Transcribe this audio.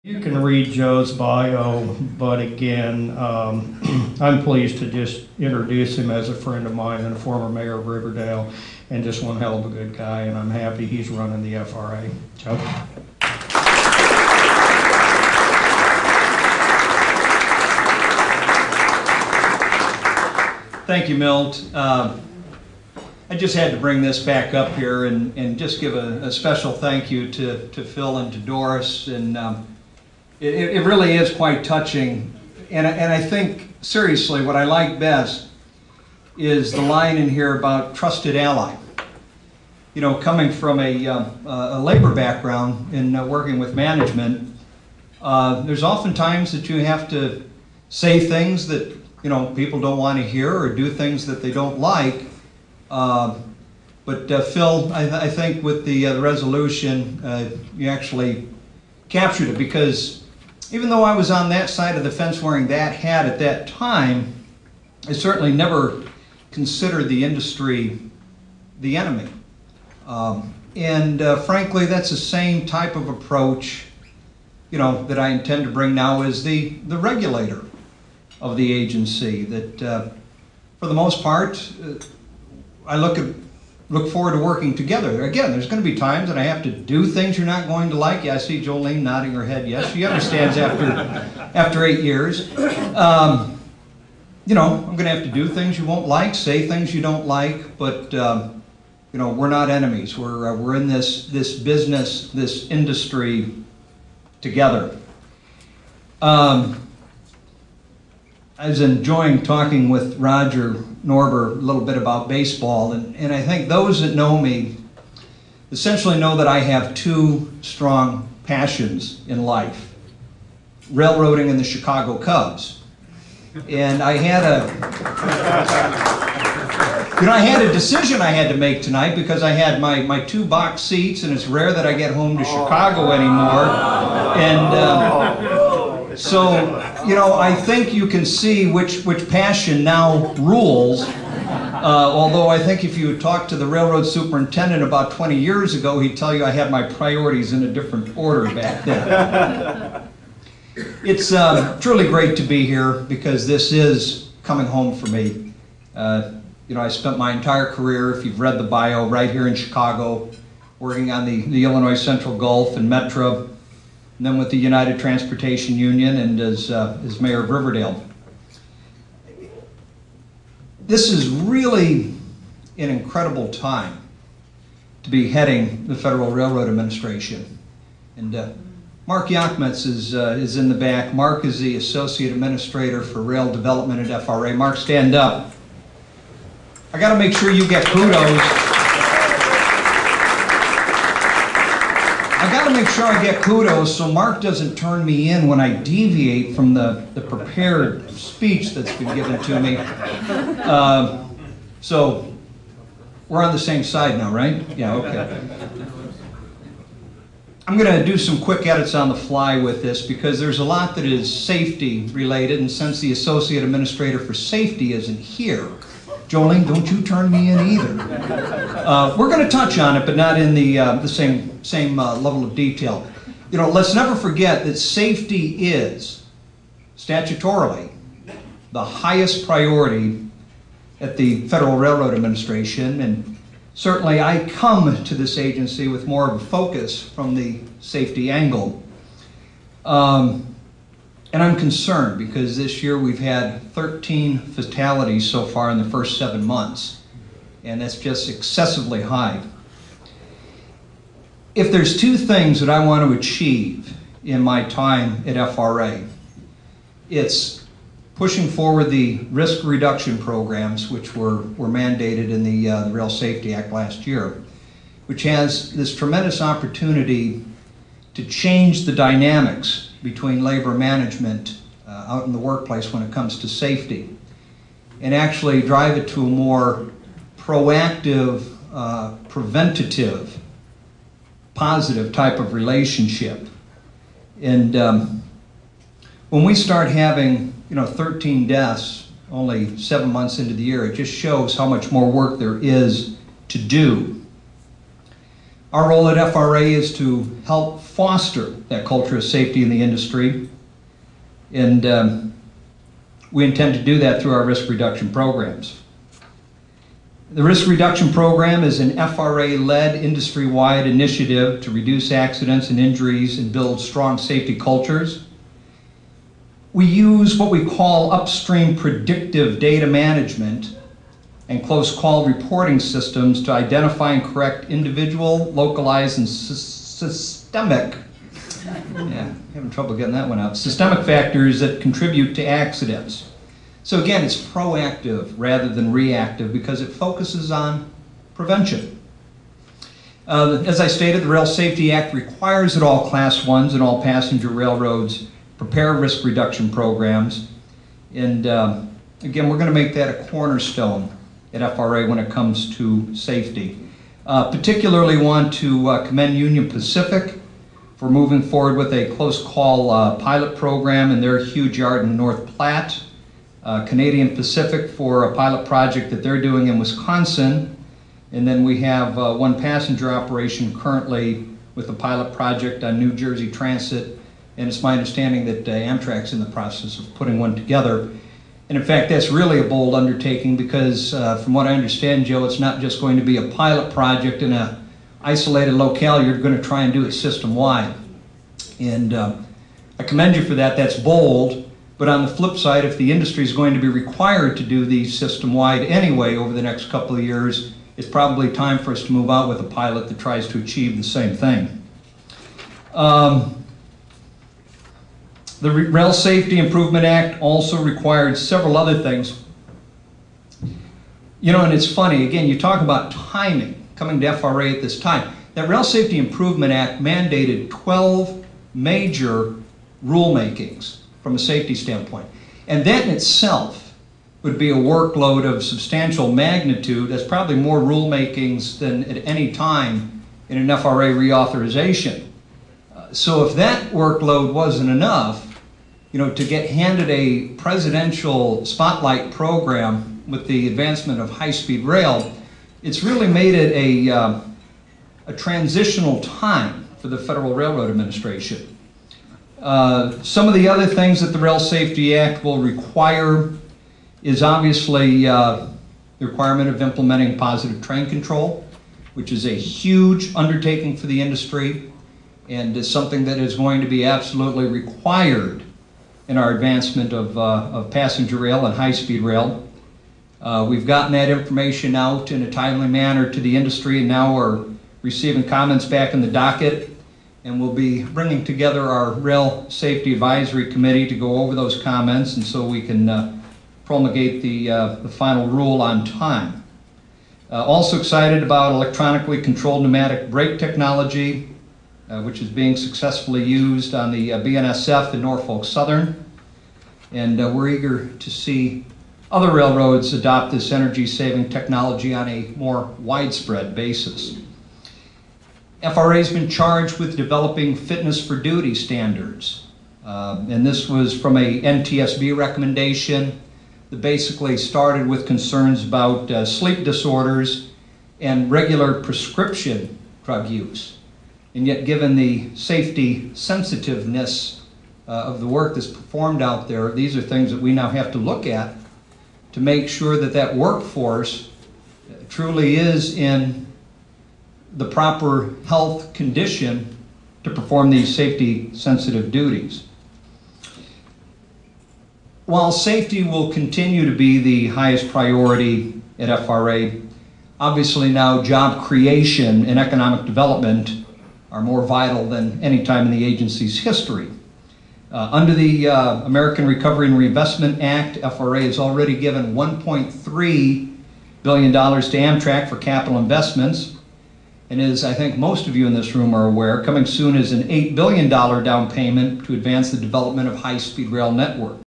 You can read Joe's bio, but again, I'm pleased to just introduce him as a friend of mine and a former mayor of Riverdale, and just one hell of a good guy, and I'm happy he's running the F.R.A. Joe? Thank you, Milt. I just had to bring this back up here and just give a special thank you to Phil and to Doris. And it really is quite touching. And I think, seriously, what I like best is the line in here about trusted ally. You know, coming from a labor background in working with management, there's often times that you have to say things that, you know, people don't want to hear, or do things that they don't like. But Phil, I think with the resolution, you actually captured it, because even though I was on that side of the fence wearing that hat at that time, I certainly never considered the industry the enemy. Frankly, that's the same type of approach, you know, that I intend to bring now as the regulator of the agency. That for the most part, I look forward to working together. Again, there's going to be times that I have to do things you're not going to like. Yeah, I see Jolene nodding her head yes. She understands after 8 years. You know, I'm going to have to do things you won't like, say things you don't like, but you know, we're not enemies. We're in this business, this industry together. I was enjoying talking with Roger Norber a little bit about baseball, and I think those that know me essentially know that I have two strong passions in life: railroading and the Chicago Cubs. And I had a decision I had to make tonight, because I had my 2 box seats, and it's rare that I get home to Chicago anymore. And so, you know, I think you can see which passion now rules. Although I think if you would talk to the railroad superintendent about 20 years ago, he'd tell you I had my priorities in a different order back then. It's truly great to be here, because this is coming home for me. You know, I spent my entire career, if you've read the bio, right here in Chicago, working on the Illinois Central Gulf and Metro, and then with the United Transportation Union, and as mayor of Riverdale. This is really an incredible time to be heading the Federal Railroad Administration. And Mark Yakmetz is in the back. Mark is the Associate Administrator for Rail Development at F.R.A. Mark, stand up. I got to make sure you get kudos. I got to make sure I get kudos so Mark doesn't turn me in when I deviate from the prepared speech that's been given to me. So we're on the same side now, right? Yeah, okay. I'm going to do some quick edits on the fly with this, because there's a lot that is safety related, and since the Associate Administrator for Safety isn't here, Jolene, don't you turn me in either. We're going to touch on it, but not in the same level of detail. You know, let's never forget that safety is, statutorily, the highest priority at the Federal Railroad Administration, and certainly I come to this agency with more of a focus from the safety angle. And I'm concerned, because this year we've had 13 fatalities so far in the first 7 months, and that's just excessively high. If there's 2 things that I want to achieve in my time at F.R.A., it's pushing forward the risk reduction programs, which were mandated in the Rail Safety Act last year, which has this tremendous opportunity to change the dynamics between labor management out in the workplace when it comes to safety, and actually drive it to a more proactive, preventative, positive type of relationship. And when we start having, you know, 13 deaths only 7 months into the year, it just shows how much more work there is to do. Our role at F.R.A. is to help foster that culture of safety in the industry, and we intend to do that through our risk reduction programs. The Risk Reduction Program is an F.R.A.-led industry-wide initiative to reduce accidents and injuries and build strong safety cultures. We use what we call upstream predictive data management and close call reporting systems to identify and correct individual, localized, and systemic, having trouble getting that one out, systemic factors that contribute to accidents. So again, it's proactive rather than reactive because it focuses on prevention. As I stated, the Rail Safety Act requires that all Class 1s and all passenger railroads prepare risk reduction programs. And again, we're going to make that a cornerstone at F.R.A. when it comes to safety. Particularly want to commend Union Pacific for moving forward with a close call pilot program in their huge yard in North Platte. Canadian Pacific for a pilot project that they're doing in Wisconsin. And then we have one passenger operation currently with a pilot project on New Jersey Transit. And it's my understanding that Amtrak's in the process of putting one together. And in fact, that's really a bold undertaking because from what I understand, Joe, it's not just going to be a pilot project in an isolated locale. You're going to try and do it system-wide. And I commend you for that. That's bold. But on the flip side, if the industry is going to be required to do these system-wide anyway over the next couple of years, it's probably time for us to move out with a pilot that tries to achieve the same thing. The Rail Safety Improvement Act also required several other things. You know, and it's funny, again, you talk about timing, coming to F.R.A. at this time. That Rail Safety Improvement Act mandated 12 major rulemakings from a safety standpoint. And that in itself would be a workload of substantial magnitude. That's probably more rulemakings than at any time in an F.R.A. reauthorization. So if that workload wasn't enough, you know, to get handed a presidential spotlight program with the advancement of high-speed rail, it's really made it a transitional time for the Federal Railroad Administration. Some of the other things that the Rail Safety Act will require is obviously the requirement of implementing positive train control, which is a huge undertaking for the industry and is something that is going to be absolutely required in our advancement of passenger rail and high-speed rail. We've gotten that information out in a timely manner to the industry, and now we're receiving comments back in the docket. And we'll be bringing together our Rail Safety Advisory Committee to go over those comments, and so we can promulgate the final rule on time. Also excited about electronically controlled pneumatic brake technology, which is being successfully used on the BNSF in Norfolk Southern. And we're eager to see other railroads adopt this energy-saving technology on a more widespread basis. F.R.A. has been charged with developing fitness for duty standards. And this was from a NTSB recommendation that basically started with concerns about sleep disorders and regular prescription drug use. And yet, given the safety sensitiveness of the work that's performed out there, these are things that we now have to look at to make sure that that workforce truly is in the proper health condition to perform these safety-sensitive duties. While safety will continue to be the highest priority at F.R.A., obviously now job creation and economic development are more vital than any time in the agency's history. Under the American Recovery and Reinvestment Act, F.R.A. has already given $1.3 billion to Amtrak for capital investments. And as I think most of you in this room are aware, coming soon is an $8 billion down payment to advance the development of high-speed rail network.